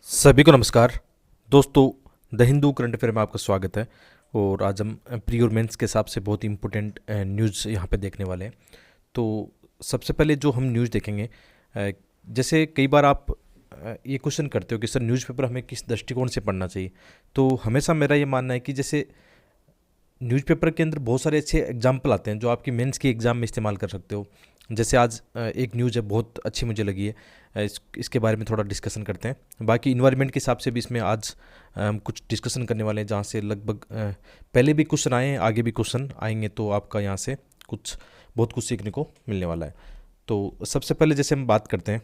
सभी को नमस्कार दोस्तों। द हिंदू करंट अफेयर में आपका स्वागत है। और आज हम प्री और मेंस के हिसाब से बहुत इंपॉर्टेंट न्यूज़ यहाँ पे देखने वाले हैं। तो सबसे पहले जो हम न्यूज़ देखेंगे, जैसे कई बार आप ये क्वेश्चन करते हो कि सर न्यूज़पेपर हमें किस दृष्टिकोण से पढ़ना चाहिए। तो हमेशा मेरा ये मानना है कि जैसे न्यूज़पेपर के अंदर बहुत सारे अच्छे एग्जाम्पल आते हैं जो आपकी मेंस के एग्ज़ाम में इस्तेमाल कर सकते हो। जैसे आज एक न्यूज़ है, बहुत अच्छी मुझे लगी है। इसके बारे में थोड़ा डिस्कशन करते हैं। बाकी इन्वायरमेंट के हिसाब से भी इसमें आज हम कुछ डिस्कशन करने वाले हैं, जहाँ से लगभग पहले भी क्वेश्चन आए हैं, आगे भी क्वेश्चन आएंगे, तो आपका यहाँ से बहुत कुछ सीखने को मिलने वाला है। तो सबसे पहले जैसे हम बात करते हैं,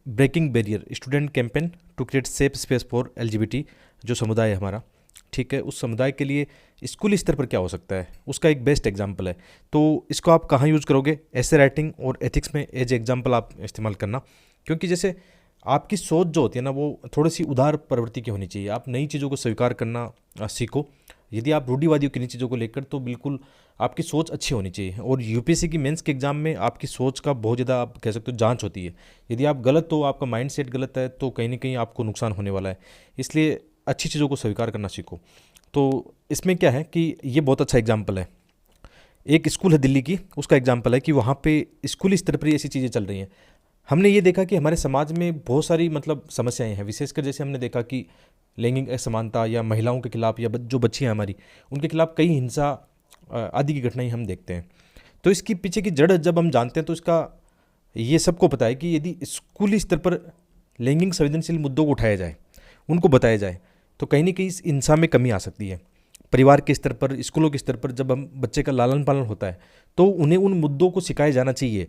breaking barrier student campaign to create safe space for LGBT, जो समुदाय है हमारा, ठीक है, उस समुदाय के लिए स्कूली स्तर पर क्या हो सकता है, उसका एक बेस्ट एग्जाम्पल है। तो इसको आप कहाँ यूज़ करोगे? ऐसे राइटिंग और एथिक्स में एज एग्जाम्पल आप इस्तेमाल करना। क्योंकि जैसे आपकी सोच जो होती है ना, वो थोड़ी सी उदार प्रवृत्ति की होनी चाहिए। आप नई चीज़ों को स्वीकार करना सीखो। यदि आप रूढ़िवादी हो किन्हीं चीज़ों को लेकर, तो बिल्कुल आपकी सोच अच्छी होनी चाहिए। और यूपीएससी की मेंस के एग्जाम में आपकी सोच का बहुत ज़्यादा, आप कह सकते हो, जांच होती है। यदि आप गलत हो, आपका माइंड सेट गलत है, तो कहीं ना कहीं आपको नुकसान होने वाला है। इसलिए अच्छी चीज़ों को स्वीकार करना सीखो। तो इसमें क्या है कि ये बहुत अच्छा एग्जाम्पल है। एक स्कूल है दिल्ली की, उसका एग्जाम्पल है कि वहाँ पे स्कूली स्तर पर ऐसी चीज़ें चल रही हैं। हमने ये देखा कि हमारे समाज में बहुत सारी समस्याएं हैं। विशेषकर जैसे हमने देखा कि लैंगिक असमानता या महिलाओं के खिलाफ, या जो बच्चियाँ हैं हमारी, उनके खिलाफ कई हिंसा आदि की घटनाएं हम देखते हैं। तो इसकी पीछे की जड़ जब हम जानते हैं, तो इसका ये सबको पता है कि यदि स्कूली स्तर पर लैंगिक संवेदनशील मुद्दों को उठाया जाए, उनको बताया जाए, तो कहीं ना कहीं इस हिंसा में कमी आ सकती है। परिवार के स्तर पर, स्कूलों के स्तर पर जब हम बच्चे का लालन पालन होता है, तो उन्हें उन मुद्दों को सिखाया जाना चाहिए,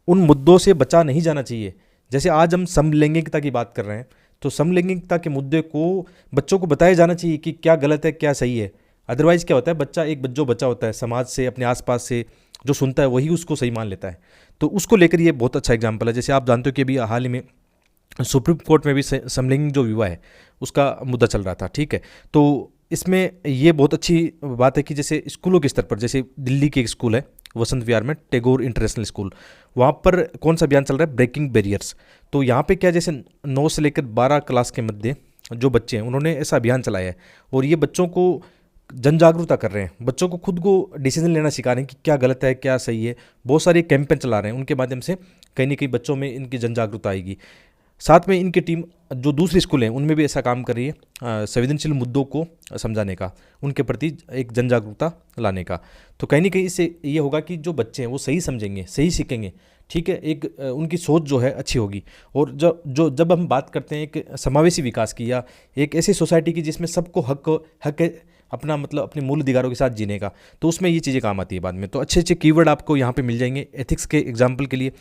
उन मुद्दों से बचा नहीं जाना चाहिए। जैसे आज हम समलैंगिकता की बात कर रहे हैं, तो समलैंगिकता के मुद्दे को बच्चों को बताया जाना चाहिए कि क्या गलत है, क्या सही है। अदरवाइज़ क्या होता है, बच्चा एक जो बच्चा होता है, समाज से, अपने आसपास से जो सुनता है वही उसको सही मान लेता है। तो उसको लेकर ये बहुत अच्छा एग्जाम्पल है। जैसे आप जानते हो कि अभी हाल ही में सुप्रीम कोर्ट में भी समलैंगिक जो विवाह है उसका मुद्दा चल रहा था, ठीक है। तो इसमें ये बहुत अच्छी बात है कि जैसे स्कूलों के स्तर पर, जैसे दिल्ली के एक स्कूल है वसंत विहार में, टैगोर इंटरनेशनल स्कूल, वहाँ पर कौन सा अभियान चल रहा है? Breaking barriers. तो यहाँ पे क्या, जैसे 9 से लेकर 12 क्लास के मध्य जो बच्चे हैं, उन्होंने ऐसा अभियान चलाया है। और ये बच्चों को जन जागरूकता कर रहे हैं, बच्चों को खुद को डिसीजन लेना सिखा रहे हैं कि क्या गलत है, क्या सही है। बहुत सारे कैंपेन चला रहे हैं, उनके माध्यम से कहीं ना कहीं बच्चों में इनकी जन जागरूकता आएगी। साथ में इनकी टीम जो दूसरी स्कूल हैं, उनमें भी ऐसा काम कर रही है, संवेदनशील मुद्दों को समझाने का, उनके प्रति एक जन जागरूकता लाने का। तो कहीं ना कहीं इससे ये होगा कि जो बच्चे हैं वो सही समझेंगे, सही सीखेंगे, ठीक है। एक उनकी सोच जो है अच्छी होगी। और जब हम बात करते हैं एक समावेशी विकास की, या एक ऐसी सोसाइटी की जिसमें सबको हक है अपना, अपने मूल अधिकारों के साथ जीने का, तो उसमें ये चीज़ें काम आती है बाद में। तो अच्छे अच्छे कीवर्ड आपको यहाँ पे मिल जाएंगे एथिक्स के एग्जाम्पल के लिए।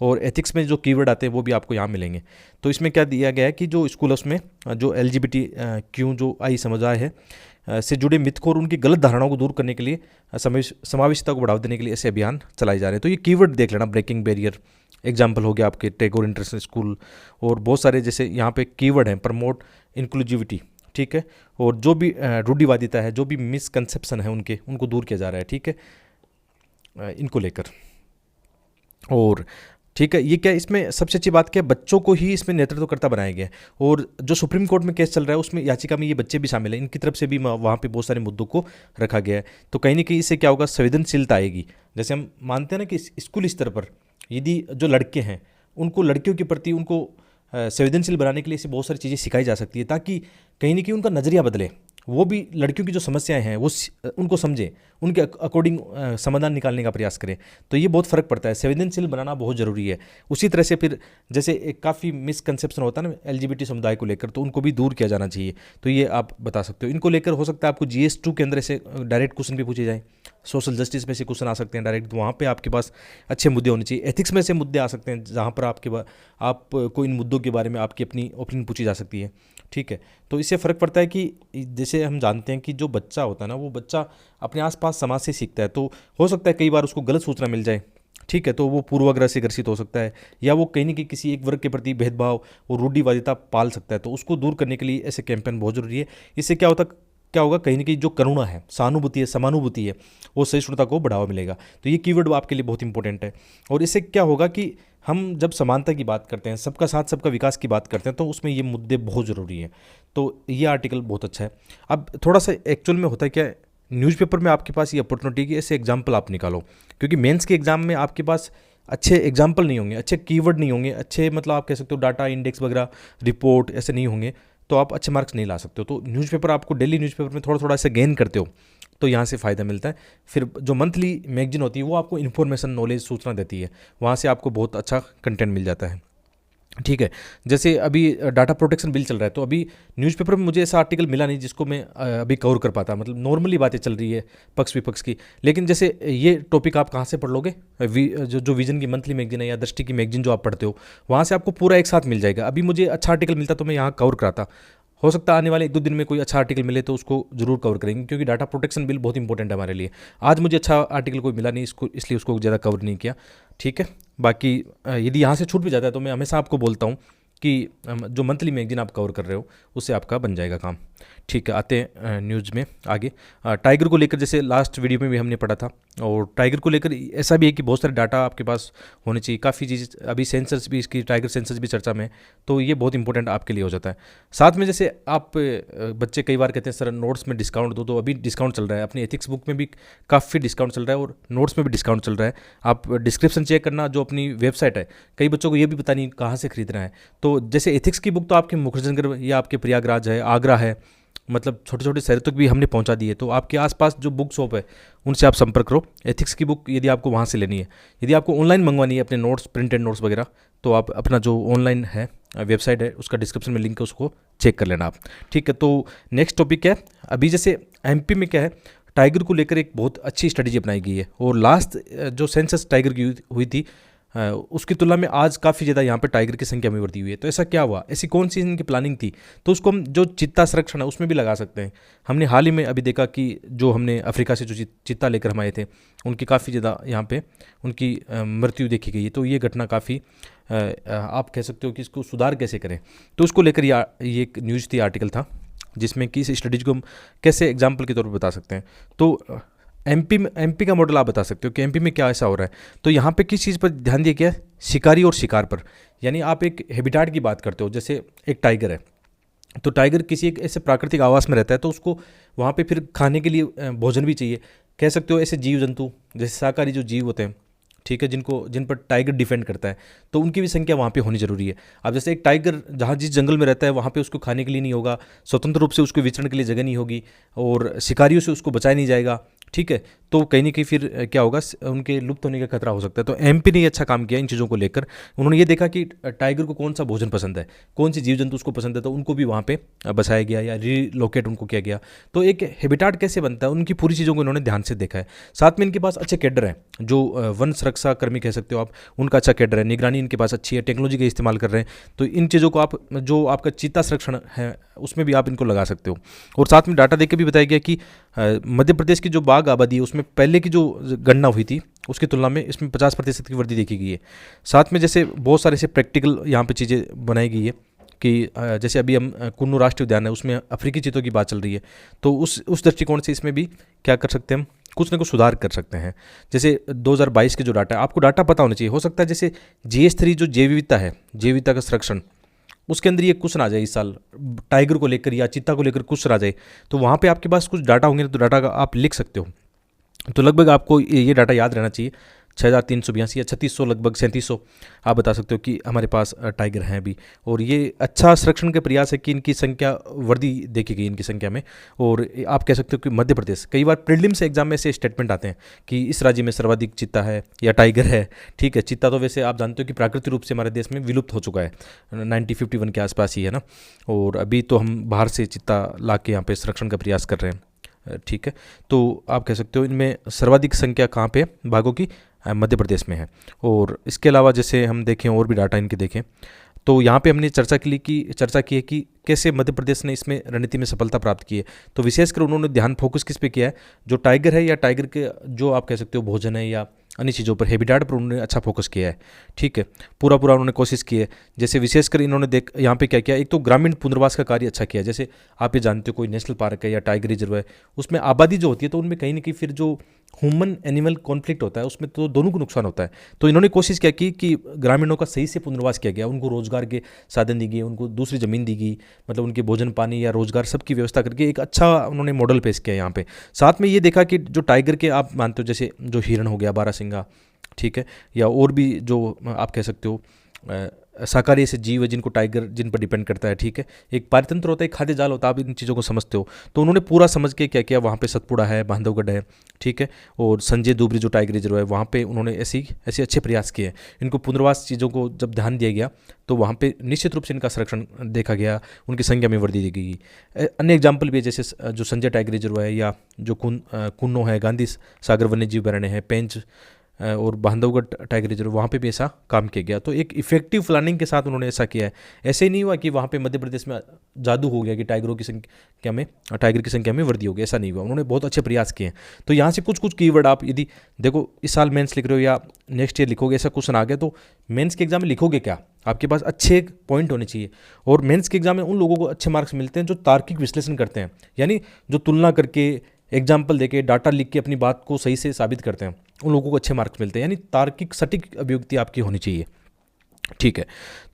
और एथिक्स में जो कीवर्ड आते हैं वो भी आपको यहाँ मिलेंगे। तो इसमें क्या दिया गया है कि जो स्कूल है उसमें जो एलजीबीटी क्यों जो आई समुदाय है से जुड़े मिथ को और उनकी गलत धारणाओं को दूर करने के लिए, समावेशिता को बढ़ावा देने के लिए ऐसे अभियान चलाए जा रहे हैं। तो ये कीवर्ड देख लेना, ब्रेकिंग बैरियर एग्जाम्पल हो गया आपके टैगोर इंटरनेशनल स्कूल। और बहुत सारे जैसे यहाँ पे कीवर्ड हैं, प्रमोट इंक्लूसिविटी, ठीक है। और जो भी रूढ़िवादिता है, जो भी मिसकंसेप्शन है उनको दूर किया जा रहा है, ठीक है, इनको लेकर। और ठीक है, ये क्या, इसमें सबसे अच्छी बात क्या है, बच्चों को ही इसमें नेतृत्वकर्ता बनाया गया है। और जो सुप्रीम कोर्ट में केस चल रहा है, उसमें याचिका में ये बच्चे भी शामिल हैं, इनकी तरफ से भी वहाँ पे बहुत सारे मुद्दों को रखा गया है। तो कहीं ना कहीं इससे क्या होगा, संवेदनशीलता आएगी। जैसे हम मानते हैं ना कि स्कूल स्तर पर यदि जो लड़के हैं, उनको लड़कियों के प्रति उनको संवेदनशील बनाने के लिए ऐसी बहुत सारी चीज़ें सिखाई जा सकती है, ताकि कहीं ना कहीं उनका नज़रिया बदले, वो भी लड़कियों की जो समस्याएं हैं वो उनको समझें, उनके अकॉर्डिंग समाधान निकालने का प्रयास करें। तो ये बहुत फ़र्क पड़ता है, संवेदनशील बनाना बहुत ज़रूरी है। उसी तरह से फिर जैसे एक काफ़ी मिसकंसेप्शन होता है ना एलजीबीटी समुदाय को लेकर, तो उनको भी दूर किया जाना चाहिए। तो ये आप बता सकते हो। इनको लेकर हो सकता है आपको GS2 के अंदर ऐसे डायरेक्ट क्वेश्चन भी पूछे जाएँ, सोशल जस्टिस में से क्वेश्चन आ सकते हैं डायरेक्ट, तो वहाँ पे आपके पास अच्छे मुद्दे होने चाहिए। एथिक्स में से मुद्दे आ सकते हैं, जहाँ पर आपको इन मुद्दों के बारे में आपकी अपनी ओपिनियन पूछी जा सकती है, ठीक है। तो इससे फ़र्क पड़ता है कि जैसे हम जानते हैं कि जो बच्चा होता है ना, वो बच्चा अपने आसपास समाज से सीखता है। तो हो सकता है कई बार उसको गलत सूचना मिल जाए, ठीक है, तो वो पूर्वाग्रह से ग्रसित हो सकता है, या वो कहीं ना कहीं किसी एक वर्ग के प्रति भेदभाव और रूढ़िवादिता पाल सकता है। तो उसको दूर करने के लिए ऐसे कैंपेन बहुत ज़रूरी है। इससे क्या होता है, क्या होगा, कहीं ना कहीं जो करुणा है, सहानुभूति है, समानुभूति है, वो सहिष्णुता को बढ़ावा मिलेगा। तो ये कीवर्ड आपके लिए बहुत इंपॉर्टेंट है। और इससे क्या होगा कि हम जब समानता की बात करते हैं, सबका साथ सबका विकास की बात करते हैं, तो उसमें ये मुद्दे बहुत ज़रूरी हैं। तो ये आर्टिकल बहुत अच्छा है। अब थोड़ा सा एक्चुअल में होता है क्या, न्यूज़पेपर में आपके पास ये अपॉर्चुनिटी है कि ऐसे एग्जाम्पल आप निकालो, क्योंकि मेंस के एग्जाम में आपके पास अच्छे एग्जाम्पल नहीं होंगे, अच्छे कीवर्ड नहीं होंगे, अच्छे मतलब आप कह सकते हो डाटा इंडेक्स वगैरह, रिपोर्ट ऐसे नहीं होंगे, तो आप अच्छे मार्क्स नहीं ला सकते हो। तो न्यूज़पेपर आपको डेली न्यूज़पेपर में थोड़ा थोड़ा ऐसे गेन करते हो तो यहाँ से फ़ायदा मिलता है। फिर जो मंथली मैगजीन होती है वो आपको इन्फॉर्मेशन, नॉलेज, सूचना देती है, वहाँ से आपको बहुत अच्छा कंटेंट मिल जाता है। ठीक है, जैसे अभी डाटा प्रोटेक्शन बिल चल रहा है, तो अभी न्यूज़पेपर में मुझे ऐसा आर्टिकल मिला नहीं जिसको मैं अभी कवर कर पाता। मतलब नॉर्मली बातें चल रही है पक्ष विपक्ष की, लेकिन जैसे ये टॉपिक आप कहाँ से पढ़ लोगे, जो विजन की मंथली मैगजीन है या दृष्टि की मैगजीन जो आप पढ़ते हो, वहाँ से आपको पूरा एक साथ मिल जाएगा। अभी मुझे अच्छा आर्टिकल मिलता तो मैं यहाँ कवर कराता। हो सकता है आने वाले 1-2 दिन में कोई अच्छा आर्टिकल मिले तो उसको जरूर कवर करेंगे, क्योंकि डाटा प्रोटेक्शन बिल बहुत इंपॉर्टेंट है हमारे लिए। आज मुझे अच्छा आर्टिकल कोई मिला नहीं, इसको इसलिए उसको ज़्यादा कवर नहीं किया। ठीक है, बाकी यदि यहाँ से छूट भी जाता है तो मैं हमेशा आपको बोलता हूँ कि जो मंथली मैगजीन आप कवर कर रहे हो उससे आपका बन जाएगा काम। ठीक है, आते हैं न्यूज़ में आगे। टाइगर को लेकर जैसे लास्ट वीडियो में भी हमने पढ़ा था, और टाइगर को लेकर ऐसा भी है कि बहुत सारे डाटा आपके पास होने चाहिए, काफ़ी चीज़। अभी सेंसर्स भी, इसकी टाइगर सेंसर्स भी चर्चा में है, तो ये बहुत इंपॉर्टेंट आपके लिए हो जाता है। साथ में जैसे आप बच्चे कई बार कहते हैं सर नोट्स में डिस्काउंट दो, तो अभी डिस्काउंट चल रहा है। अपनी एथिक्स बुक में भी काफ़ी डिस्काउंट चल रहा है और नोट्स में भी डिस्काउंट चल रहा है। आप डिस्क्रिप्शन चेक करना, जो अपनी वेबसाइट है, कई बच्चों को ये भी पता नहीं कहाँ से खरीदना है। तो जैसे एथिक्स की बुक तो आपके मुखर्जनगर या आपके प्रयागराज है, आगरा है, मतलब छोटे छोटे शहरों तक भी हमने पहुंचा दी है। तो आपके आसपास जो बुक शॉप है उनसे आप संपर्क करो। एथिक्स की बुक यदि आपको वहाँ से लेनी है, यदि आपको ऑनलाइन मंगवानी है अपने नोट्स, प्रिंटेड नोट्स वगैरह, तो आप अपना जो ऑनलाइन है वेबसाइट है उसका डिस्क्रिप्शन में लिंक है, उसको चेक कर लेना आप। ठीक है, तो नेक्स्ट टॉपिक है, अभी जैसे एमपी में क्या है, टाइगर को लेकर एक बहुत अच्छी स्ट्रेटजी अपनाई गई है। और लास्ट जो सेंसस टाइगर की हुई थी उसकी तुलना में आज काफ़ी ज़्यादा यहाँ पे टाइगर की संख्या में वृद्धि हुई है। तो ऐसा क्या हुआ, ऐसी कौन सी इनकी प्लानिंग थी, तो उसको हम जो चित्ता संरक्षण है उसमें भी लगा सकते हैं। हमने हाल ही में अभी देखा कि जो हमने अफ्रीका से जो चित्ता लेकर हम आए थे, उनकी काफ़ी ज़्यादा यहाँ पे उनकी मृत्यु देखी गई है। तो ये घटना काफ़ी आप कह सकते हो कि इसको सुधार कैसे करें, तो उसको लेकर ये एक न्यूज़ थी, आर्टिकल था, जिसमें कि इस स्टडीज को हम कैसे एग्जाम्पल के तौर पर बता सकते हैं। तो एमपी का मॉडल आप बता सकते हो कि एमपी में क्या ऐसा हो रहा है। तो यहाँ पे किस चीज़ पर ध्यान दिया गया है, शिकारी और शिकार पर। यानी आप एक हैबिटाट की बात करते हो, जैसे एक टाइगर है, तो टाइगर किसी एक ऐसे प्राकृतिक आवास में रहता है, तो उसको वहाँ पे फिर खाने के लिए भोजन भी चाहिए। कह सकते हो ऐसे जीव जंतु जैसे शाकाहारी जो जीव होते हैं, ठीक है, जिन पर टाइगर डिफेंड करता है, तो उनकी भी संख्या वहाँ पे होनी जरूरी है। अब जैसे एक टाइगर जहाँ जिस जंगल में रहता है वहाँ पे उसको खाने के लिए नहीं होगा, स्वतंत्र रूप से उसको विचरण के लिए जगह नहीं होगी, और शिकारियों से उसको बचाया नहीं जाएगा। ठीक है, तो कहीं ना कहीं फिर क्या होगा, उनके लुप्त होने का खतरा हो सकता है। तो एमपी ने अच्छा काम किया इन चीज़ों को लेकर। उन्होंने ये देखा कि टाइगर को कौन सा भोजन पसंद है, कौन सी जीव जंतु उसको पसंद है, तो उनको भी वहाँ पे बसाया गया या रीलोकेट उनको किया गया। तो एक हैबिटाट कैसे बनता है, उनकी पूरी चीज़ों को इन्होंने ध्यान से देखा है। साथ में इनके पास अच्छे कैडर हैं, जो वन सुरक्षा कर्मी कह सकते हो आप, उनका अच्छा कैडर है, निगरानी इनके पास अच्छी है, टेक्नोलॉजी का इस्तेमाल कर रहे हैं। तो इन चीज़ों को आप, जो आपका चीता संरक्षण है उसमें भी आप इनको लगा सकते हो। और साथ में डाटा देख के भी बताया गया कि मध्य प्रदेश की जो बाघ आबादी है उसमें पहले की जो गणना हुई थी उसकी तुलना में इसमें 50% की वृद्धि देखी गई है। साथ में जैसे बहुत सारे ऐसे प्रैक्टिकल यहाँ पे चीज़ें बनाई गई है कि जैसे अभी हम कुन्नू राष्ट्रीय उद्यान है, उसमें अफ्रीकी चीतों की बात चल रही है, तो उस दृष्टिकोण से इसमें भी क्या कर सकते हैं हम, कुछ ना कुछ सुधार कर सकते हैं। जैसे 2022 के जो डाटा है, आपको डाटा पता होना चाहिए। हो सकता है जैसे GS3 जो जैव विविधता है, जैव विविधता का संरक्षण, उसके अंदर ये क्वेश्चन आ जाए इस साल, टाइगर को लेकर या चीता को लेकर क्वेश्चन आ जाए, तो वहाँ पे आपके पास कुछ डाटा होंगे, तो डाटा का आप लिख सकते हो। तो लगभग आपको ये डाटा याद रहना चाहिए, 6382 या 3600, लगभग 3700 आप बता सकते हो कि हमारे पास टाइगर हैं अभी। और ये अच्छा संरक्षण के प्रयास है कि इनकी संख्या वृद्धि देखी गई इनकी संख्या में। और आप कह सकते हो कि मध्य प्रदेश, कई बार प्रीलिम्स एग्जाम में से स्टेटमेंट आते हैं कि इस राज्य में सर्वाधिक चीता है या टाइगर है। ठीक है, चीता तो वैसे आप जानते हो कि प्राकृतिक रूप से हमारे देश में विलुप्त हो चुका है, 1951 के आसपास ही है ना, और अभी तो हम बाहर से चीता ला के यहाँ पे संरक्षण का प्रयास कर रहे हैं। ठीक है, तो आप कह सकते हो इनमें सर्वाधिक संख्या कहाँ पे बाघों की, मध्य प्रदेश में है। और इसके अलावा जैसे हम देखें और भी डाटा इनके देखें, तो यहाँ पे हमने चर्चा की है कि कैसे मध्य प्रदेश ने इसमें रणनीति में सफलता प्राप्त की है। तो विशेषकर उन्होंने ध्यान फोकस किस पे किया है, जो टाइगर है या टाइगर के जो आप कह सकते हो भोजन है या अन्य चीज़ों पर, हैबिटेट पर उन्होंने अच्छा फोकस किया है। ठीक है, पूरा पूरा उन्होंने कोशिश की है। जैसे विशेषकर इन्होंने यहाँ पे क्या किया, एक तो ग्रामीण पुनर्वास का कार्य अच्छा किया। जैसे आप ये जानते हो कोई नेशनल पार्क है या टाइगर रिजर्व है, उसमें आबादी जो होती है तो उनमें कहीं ना कहीं फिर जो ह्यूमन एनिमल कॉन्फ्लिक्ट होता है उसमें तो दोनों को नुकसान होता है। तो इन्होंने कोशिश क्या की कि ग्रामीणों का सही से पुनर्वास किया गया, उनको रोजगार के साधन दी गए, उनको दूसरी ज़मीन दी गई, मतलब उनके भोजन पानी या रोजगार सबकी व्यवस्था करके एक अच्छा उन्होंने मॉडल पेश किया यहाँ पे। साथ में ये देखा कि जो टाइगर के आप मानते हो, जैसे जो हिरण हो गया, बारहसिंगा, ठीक है, या और भी जो आप कह सकते हो शाकाहारी ऐसे जीव है जिनको टाइगर जिन पर डिपेंड करता है। ठीक है, एक पारितंत्र होता है, एक खाद्य जाल होता है, आप इन चीज़ों को समझते हो। तो उन्होंने पूरा समझ के क्या किया, वहाँ पे सतपुड़ा है, बांधवगढ़ है, ठीक है, और संजय दुबरी जो टाइगर रिजर्व है वहाँ पे उन्होंने ऐसे अच्छे प्रयास किए। इनको पुनर्वास चीज़ों को जब ध्यान दिया गया तो वहाँ पे निश्चित रूप से इनका संरक्षण देखा गया, उनकी संख्या में वृद्धि दी गई। अन्य एग्जाम्पल भी है, जैसे जो संजय टाइगर रिजर्व है, या जो कुन्नो है, गांधी सागर वन्य जीव अभयारण्य है, पेंच और बांधवगढ़ टाइगर रिजर्व, वहाँ पे भी ऐसा काम किया गया। तो एक इफेक्टिव प्लानिंग के साथ उन्होंने ऐसा किया है। ऐसे ही नहीं हुआ कि वहाँ पे मध्य प्रदेश में जादू हो गया कि टाइगर की संख्या में वृद्धि हो गई, ऐसा नहीं हुआ। उन्होंने बहुत अच्छे प्रयास किए हैं। तो यहाँ से कुछ कीवर्ड आप यदि देखो, इस साल मेंस लिख रहे हो या नेक्स्ट ईयर लिखोगे, ऐसा क्वेश्चन आ गया तो मेंस के एग्जाम में लिखोगे क्या, आपके पास अच्छे पॉइंट होने चाहिए। और मेंस के एग्जाम में उन लोगों को अच्छे मार्क्स मिलते हैं जो तार्किक विश्लेषण करते हैं, यानी जो तुलना करके, एग्जाम्पल देके, डाटा लिख के अपनी बात को सही से साबित करते हैं, उन लोगों को अच्छे मार्क्स मिलते हैं। यानी तार्किक सटीक अभिव्यक्ति आपकी होनी चाहिए। ठीक है,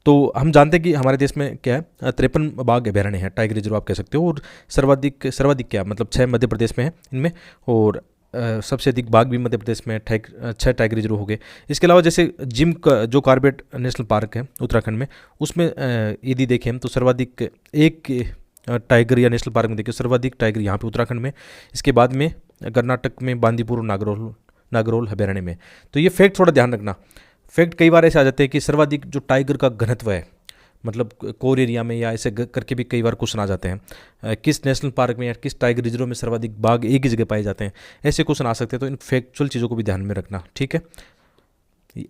तो हम जानते हैं कि हमारे देश में क्या है, 53 बाघ अभयारण्य है, टाइगर रिजर्व आप कह सकते हो, और सर्वाधिक क्या मतलब 6 मध्य प्रदेश में है इनमें, और सबसे अधिक बाघ भी मध्य प्रदेश में 6 टाइगर रिजर्व हो गए। इसके अलावा जैसे जिम का जो कॉर्बेट नेशनल पार्क है उत्तराखंड में, उसमें यदि देखें हम तो सर्वाधिक एक टाइगर या नेशनल पार्क में देखिए सर्वाधिक टाइगर यहाँ पे उत्तराखंड में, इसके बाद में कर्नाटक में बांदीपुर और नागरोल अभयारण्य में। तो ये फैक्ट थोड़ा ध्यान रखना। फैक्ट कई बार ऐसे आ जाते हैं कि सर्वाधिक जो टाइगर का घनत्व है, मतलब कोर एरिया में, या ऐसे करके भी कई बार क्वेश्चन आ जाते हैं, किस नेशनल पार्क में या किस टाइगर रिजर्व में सर्वाधिक बाघ एक ही जगह पाए जाते हैं, ऐसे क्वेश्चन आ सकते हैं। तो इन फैक्चुअल चीज़ों को भी ध्यान में रखना। ठीक है,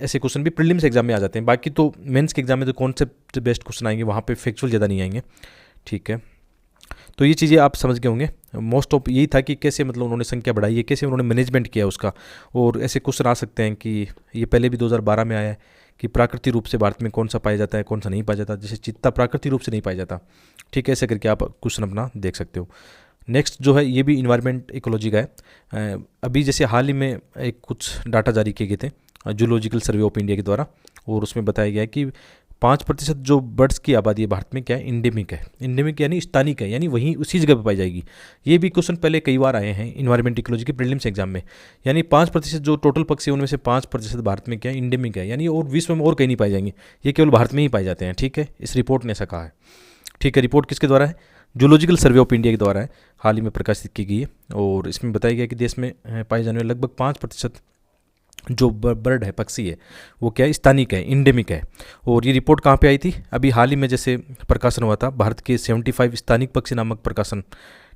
ऐसे क्वेश्चन भी प्रीलिम्स एग्जाम में आ जाते हैं। बाकी तो मेंस के एग्जाम में तो कॉन्सेप्ट बेस्ड क्वेश्चन आएंगे, वहाँ पे फैक्चुअल ज़्यादा नहीं आएंगे। ठीक है, तो ये चीज़ें आप समझ गए होंगे। मोस्ट ऑफ यही था कि कैसे मतलब उन्होंने संख्या बढ़ाई है, कैसे उन्होंने मैनेजमेंट किया उसका। और ऐसे क्वेश्चन आ सकते हैं कि ये पहले भी 2012 में आया है कि प्राकृतिक रूप से भारत में कौन सा पाया जाता है, कौन सा नहीं पाया जाता। जैसे चीता प्राकृतिक रूप से नहीं पाया जाता। ठीक है, ऐसे करके आप क्वेश्चन अपना देख सकते हो। नेक्स्ट जो है ये भी इन्वायरमेंट इकोलॉजी का है। अभी जैसे हाल ही में एक कुछ डाटा जारी किए गए थे जूलॉजिकल सर्वे ऑफ इंडिया के द्वारा, और उसमें बताया गया है कि 5% जो बर्ड्स की आबादी है भारत में क्या है, इंडेमिक है। इंडेमिक यानी स्थानिक है, यानी वहीं उसी जगह पर पाई जाएगी। ये भी क्वेश्चन पहले कई बार आए हैं इन्वायरमेंट इकोलॉजी के प्रीलिम्स एग्जाम में। यानी 5% जो टोटल पक्षी है उनमें से 5% भारत में क्या है, इंडेमिक है, यानी और विश्व में और कहीं नहीं पाए जाएंगे, ये केवल भारत में ही पाए जाते हैं। ठीक है, इस रिपोर्ट ने ऐसा कहा है। ठीक है, रिपोर्ट किसके द्वारा है, जूलॉजिकल सर्वे ऑफ इंडिया के द्वारा है, हाल ही में प्रकाशित की गई है। और इसमें बताया गया कि देश में पाए जाने वाले लगभग 5% जो बर्ड है, पक्षी है, वो क्या है, स्थानिक है, इंडेमिक है। और ये रिपोर्ट कहाँ पे आई थी, अभी हाल ही में जैसे प्रकाशन हुआ था, भारत के 75 स्थानिक पक्षी नामक प्रकाशन।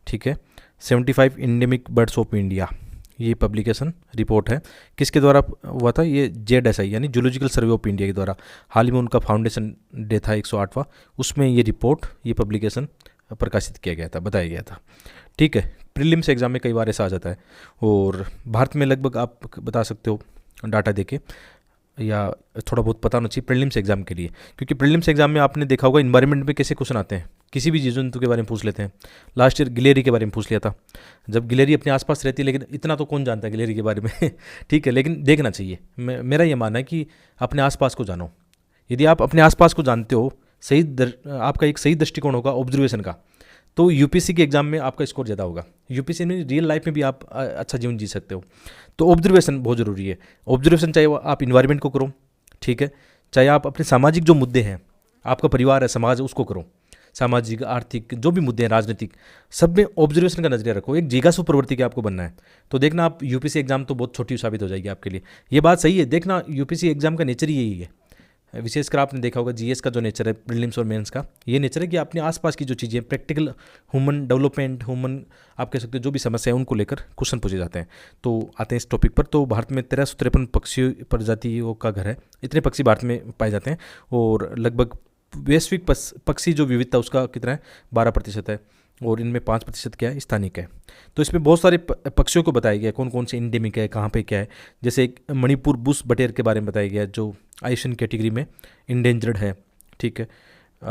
ठीक है, 75 इंडेमिक बर्ड्स ऑफ इंडिया, ये पब्लिकेशन रिपोर्ट है। किसके द्वारा हुआ था, ये JSI यानी जूलॉजिकल सर्वे ऑफ इंडिया के द्वारा। हाल ही में उनका फाउंडेशन डे था 108वां, उसमें ये रिपोर्ट, ये पब्लिकेशन प्रकाशित किया गया था, बताया गया था। ठीक है, प्रीलिम्स एग्जाम में कई बार ऐसा आ जाता है। और भारत में लगभग आप बता सकते हो डाटा देके, या थोड़ा बहुत पता होना चाहिए प्रीलिम्स एग्जाम के लिए, क्योंकि प्रीलिम्स एग्जाम में आपने देखा होगा इन्वायरमेंट में कैसे क्वेश्चन आते हैं, किसी भी जीव जंतु के बारे में पूछ लेते हैं। लास्ट ईयर गिलेरी के बारे में पूछ लिया था, जब गिलेरी अपने आसपास रहती है, लेकिन इतना तो कौन जानता है गिलेरी के बारे में। ठीक है, लेकिन देखना चाहिए। मेरा ये मानना है कि अपने आसपास को जानो। यदि आप अपने आसपास को जानते हो, आपका एक सही दृष्टिकोण होगा ऑब्जर्वेशन का, तो यूपीएससी के एग्जाम में आपका स्कोर ज़्यादा होगा। यूपीएससी में रियल लाइफ में भी आप अच्छा जीवन जी सकते हो। तो ऑब्जर्वेशन बहुत ज़रूरी है। ऑब्जर्वेशन चाहे वो आप इन्वायरमेंट को करो, ठीक है, चाहे आप अपने सामाजिक जो मुद्दे हैं, आपका परिवार है, समाज है, उसको करो। सामाजिक, आर्थिक जो भी मुद्दे हैं, राजनीतिक, सब में ऑब्जर्वेशन का नजरिया रखो। एक जिज्ञासु प्रवृत्ति के आपको बनना है। तो देखना आप यूपीएससी एग्जाम तो बहुत छोटी साबित हो जाएगी आपके लिए। ये बात सही है, देखना यूपीएससी एग्जाम का नेचर ही यही है। विशेषकर आपने देखा होगा जीएस का जो नेचर है, प्रीलिम्स और मेंस का, ये नेचर है कि अपने आसपास की जो चीज़ें, प्रैक्टिकल ह्यूमन डेवलपमेंट, ह्यूमन आप कह सकते हो जो भी समस्या है, उनको लेकर क्वेश्चन पूछे जाते हैं। तो आते हैं इस टॉपिक पर। तो भारत में 1353 पक्षी प्रजातियों का घर है, इतने पक्षी भारत में पाए जाते हैं। और लगभग वैश्विक पक्षी जो विविधता उसका कितना है, 12% है। और इनमें 5% क्या है, स्थानिक है। तो इसमें बहुत सारे पक्षियों को बताया गया है, कौन कौन से इंडेमिक है, कहाँ पे क्या है। जैसे एक मणिपुर बुश बटेर के बारे में बताया गया है, जो आइसन कैटेगरी में इंडेंजर्ड है, ठीक है।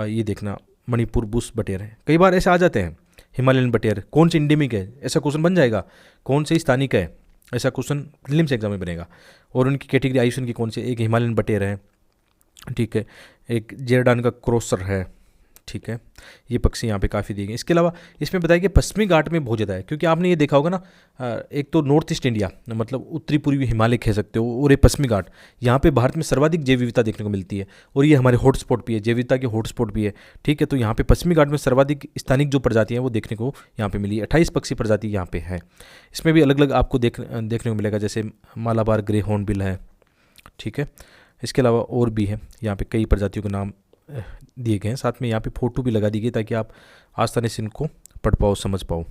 ये देखना, मणिपुर बुश बटेर है। कई बार ऐसे आ जाते हैं, हिमालयन बटेर कौन से इंडेमिक है, ऐसा क्वेश्चन बन जाएगा। कौन से स्थानिक है, ऐसा क्वेश्चन प्रीलिम्स एग्जाम में बनेगा। और उनकी कैटेगरी आइसन की कौन सी, एक हिमालयन बटेर है, ठीक है, एक जेरडान का क्रॉसर है, ठीक है। ये पक्षी यहाँ पे काफ़ी दिए गए। इसके अलावा इसमें बताया कि पश्चिमी घाट में बहुत ज़्यादा है, क्योंकि आपने ये देखा होगा ना, एक तो नॉर्थ ईस्ट इंडिया मतलब उत्तरी पूर्वी हिमालय कह सकते हो, और ये पश्चिमी घाट, यहाँ पे भारत में सर्वाधिक जैव विविधता देखने को मिलती है, और ये हमारे हॉटस्पॉट भी है, जैव विविधता के हॉटस्पॉट भी है, ठीक है। तो यहाँ पे पश्चिमी घाट में सर्वाधिक स्थानिक जो प्रजातियाँ हैं वो देखने को यहाँ पे मिली है। 28 पक्षी प्रजाति यहाँ पे है। इसमें भी अलग अलग आपको देखने को मिलेगा, जैसे मालाबार ग्रे हॉर्नबिल है, ठीक है। इसके अलावा और भी है, यहाँ पे कई प्रजातियों के नाम दिए गए हैं। साथ में यहाँ पे फ़ोटो भी लगा दी गई ताकि आप आसानी से इनको पढ़ पाओ, समझ पाओ।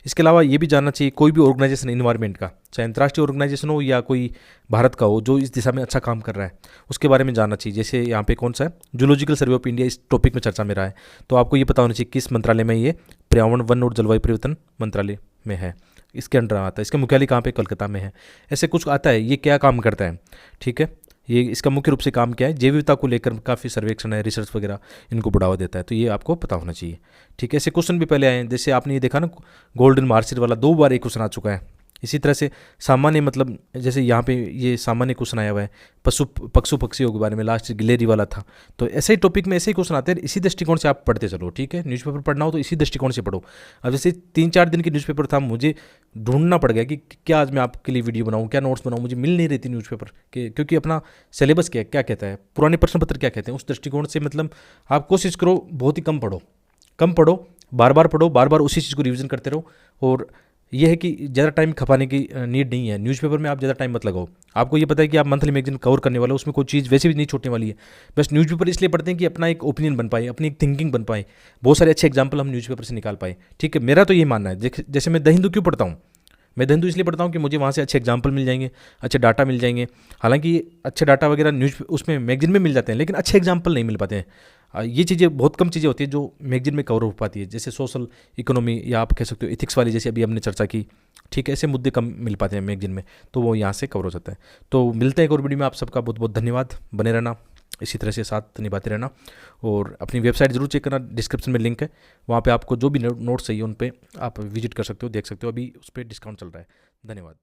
इसके अलावा ये भी जानना चाहिए, कोई भी ऑर्गेनाइजेशन इन्वायरमेंट का, चाहे अंतर्राष्ट्रीय ऑर्गेनाइजेशन हो या कोई भारत का हो जो इस दिशा में अच्छा काम कर रहा है, उसके बारे में जानना चाहिए। जैसे यहाँ पे कौन सा है, जूलॉजिकल सर्वे ऑफ इंडिया इस टॉपिक में चर्चा में रहा है, तो आपको ये पता होना चाहिए किस मंत्रालय में ये पर्यावरण, वन और जलवायु परिवर्तन मंत्रालय में है, इसके अंडर आता है। इसका मुख्यालय कहाँ पे, कलकत्ता में है। ऐसे कुछ आता है, ये क्या काम करता है, ठीक है। ये इसका मुख्य रूप से काम क्या है, जैव विविधता को लेकर काफ़ी सर्वेक्षण है, रिसर्च वगैरह इनको बढ़ावा देता है, तो ये आपको पता होना चाहिए, ठीक है। ऐसे क्वेश्चन भी पहले आए हैं, जैसे आपने ये देखा ना, गोल्डन मार्शिल वाला 2 बार एक क्वेश्चन आ चुका है। इसी तरह से सामान्य, मतलब जैसे यहाँ पे ये सामान्य क्वेश्चन आया हुआ है, पक्षियों के बारे में, लास्ट गिलेरी वाला था। तो ऐसे ही टॉपिक में ऐसे ही क्वेश्चन आते हैं, इसी दृष्टिकोण से आप पढ़ते चलो, ठीक है। न्यूज़पेपर पढ़ना हो तो इसी दृष्टिकोण से पढ़ो। अब जैसे 3-4 दिन की न्यूज़पेपर था, मुझे ढूंढना पड़ गया कि क्या आज मैं आपके लिए वीडियो बनाऊँ, क्या नोट्स बनाऊँ, मुझे मिल नहीं रही थी न्यूज़पेपर के, क्योंकि अपना सिलेबस क्या कहता है, पुराने प्रश्न पत्र क्या कहते हैं, उस दृष्टिकोण से मतलब आप कोशिश करो बहुत ही कम पढ़ो, बार बार उसी चीज़ को रिवीजन करते रहो। और यह है कि ज़्यादा टाइम खपाने की नीड नहीं है, न्यूज़पेपर में आप ज़्यादा टाइम मत लगाओ। आपको ये पता है कि आप मंथली मैगजीन कवर करने वाले हो, उसमें कोई चीज़ वैसे भी नहीं छूटने वाली है। बस न्यूज़पेपर इसलिए पढ़ते हैं कि अपना एक ओपिनियन बन पाए, अपनी एक थिंकिंग बन पाए, बहुत सारे अच्छे एग्जाम्पल हम न्यूज़पेपर से निकाल पाए, ठीक है। मेरा तो ये मानना है। जैसे मैं द हिंदू क्यों पढ़ता हूँ, मैं द हिंदू इसलिए पढ़ता हूँ कि मुझे वहाँ से अच्छे एग्जाम्पल मिल जाएंगे, अच्छे डाटा मिल जाएंगे। हालांकि अच्छे डाटा वगैरह न्यूज़ उसमें मैगजीन में मिल जाते हैं, लेकिन अच्छे एग्जाम्पल नहीं मिल पाते हैं। ये चीज़ें बहुत कम चीज़ें होती हैं जो मैगजीन में कवर हो पाती है, जैसे सोशल इकोनॉमी या आप कह सकते हो इथिक्स वाली, जैसे अभी हमने चर्चा की, ठीक है। ऐसे मुद्दे कम मिल पाते हैं मैगजीन में, तो वो यहाँ से कवर हो जाता है। तो मिलते हैं एक और वीडियो में। आप सबका बहुत बहुत धन्यवाद। बने रहना, इसी तरह से साथ निभाते रहना, और अपनी वेबसाइट जरूर चेक करना, डिस्क्रिप्शन में लिंक है, वहाँ पे आपको जो भी नोट्स चाहिए उन पे आप विजिट कर सकते हो, देख सकते हो। अभी उस पर डिस्काउंट चल रहा है। धन्यवाद।